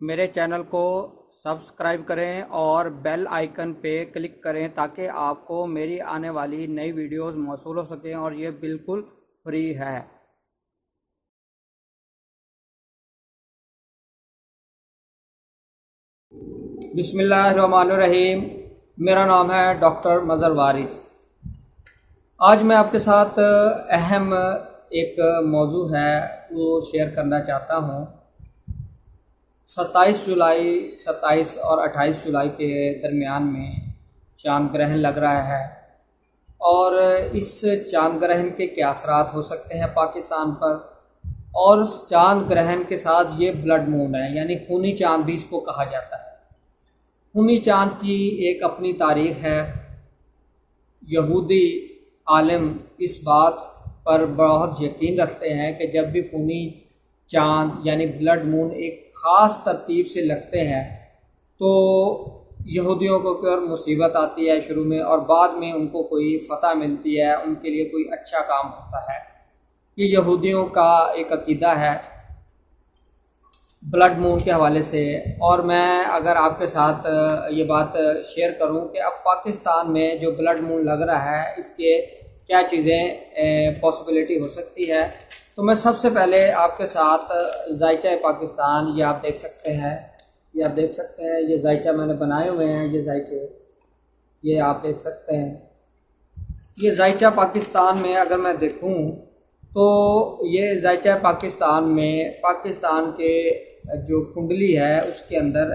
میرے چینل کو سبسکرائب کریں اور بیل آئیکن پہ کلک کریں تاکہ آپ کو میری آنے والی نئی ویڈیوز موصول ہو سکیں اور یہ بالکل فری ہے۔ بسم اللہ الرحمن الرحیم۔ میرا نام ہے ڈاکٹر مظہر وارث۔ آج میں آپ کے ساتھ اہم ایک موضوع ہے وہ شیئر کرنا چاہتا ہوں۔ 27 اور 28 جولائی کے درمیان میں چاند گرہن لگ رہا ہے، اور اس چاند گرہن کے کیا اثرات ہو سکتے ہیں پاکستان پر، اور اس چاند گرہن کے ساتھ یہ بلڈ مون ہے، یعنی خونی چاند بھی اس کو کہا جاتا ہے۔ خونی چاند کی ایک اپنی تاریخ ہے۔ یہودی عالم اس بات پر بہت یقین رکھتے ہیں کہ جب بھی خونی چاند یعنی بلڈ مون ایک خاص ترتیب سے لگتے ہیں تو یہودیوں کو کوئی مصیبت آتی ہے شروع میں، اور بعد میں ان کو کوئی فتح ملتی ہے، ان کے لیے کوئی اچھا کام ہوتا ہے۔ یہ یہودیوں کا ایک عقیدہ ہے بلڈ مون کے حوالے سے۔ اور میں اگر آپ کے ساتھ یہ بات شیئر کروں کہ اب پاکستان میں جو بلڈ مون لگ رہا ہے اس کے کیا چیزیں پاسبلٹی ہو سکتی ہے، تو میں سب سے پہلے آپ کے ساتھ ذائچہ پاکستان یہ آپ دیکھ سکتے ہیں، یہ ذائچہ میں نے بنائے ہوئے ہیں، یہ ذائچے یہ آپ دیکھ سکتے ہیں۔ یہ ذائچہ پاکستان میں اگر میں دیکھوں تو یہ ذائچہ پاکستان میں پاکستان کے جو کنڈلی ہے اس کے اندر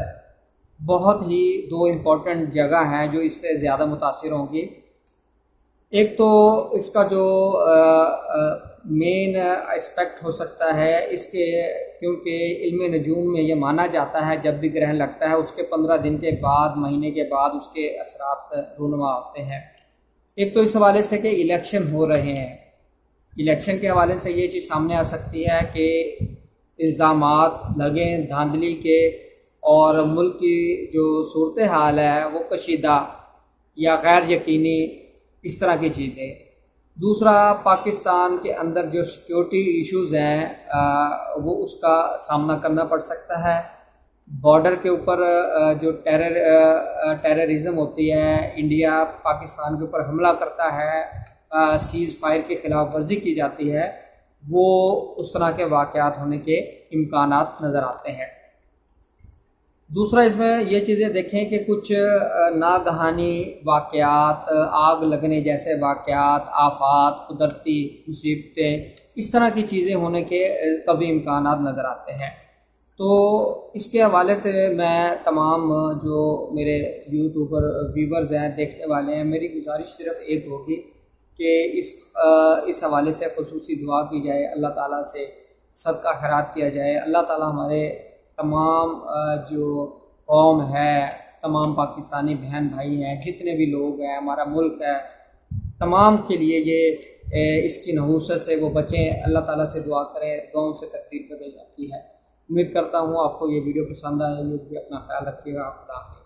بہت ہی دو امپورٹنٹ جگہ ہیں جو اس سے زیادہ متاثر ہوں گی۔ ایک تو اس کا جو مین اسپیکٹ ہو سکتا ہے اس کے، کیونکہ علم نجوم میں یہ مانا جاتا ہے جب بھی گرہن لگتا ہے اس کے 15 دن کے بعد، مہینے کے بعد اس کے اثرات رونما ہوتے ہیں۔ ایک تو اس حوالے سے کہ الیکشن ہو رہے ہیں، الیکشن کے حوالے سے یہ چیز سامنے آ سکتی ہے کہ الزامات لگیں دھاندلی کے، اور ملک کی جو صورتحال ہے وہ کشیدہ یا غیر یقینی، اس طرح کی چیزیں۔ دوسرا، پاکستان کے اندر جو سیکیورٹی ایشوز ہیں وہ اس کا سامنا کرنا پڑ سکتا ہے۔ بارڈر کے اوپر جو ٹیررزم ہوتی ہے، انڈیا پاکستان کے اوپر حملہ کرتا ہے، سیز فائر کی خلاف ورزی کی جاتی ہے، وہ اس طرح کے واقعات ہونے کے امکانات نظر آتے ہیں۔ دوسرا، اس میں یہ چیزیں دیکھیں کہ کچھ ناگہانی واقعات، آگ لگنے جیسے واقعات، آفات، قدرتی مصیبتیں، اس طرح کی چیزیں ہونے کے قوی امکانات نظر آتے ہیں۔ تو اس کے حوالے سے میں تمام جو میرے یوٹیوبر ویورز ہیں، دیکھنے والے ہیں، میری گزارش صرف ایک ہوگی کہ اس حوالے سے خصوصی دعا کی جائے، اللہ تعالیٰ سے صدقہ خیرات کیا جائے۔ اللہ تعالیٰ ہمارے تمام جو قوم ہے، تمام پاکستانی بہن بھائی ہیں، جتنے بھی لوگ ہیں، ہمارا ملک ہے، تمام کے لیے یہ اس کی نحوست سے وہ بچیں۔ اللہ تعالیٰ سے دعا کریں، دعاؤں سے تقدیر بدل جاتی ہے۔ امید کرتا ہوں آپ کو یہ ویڈیو پسند آئے گی۔ اپنا خیال رکھیے گا۔ خدا حافظ۔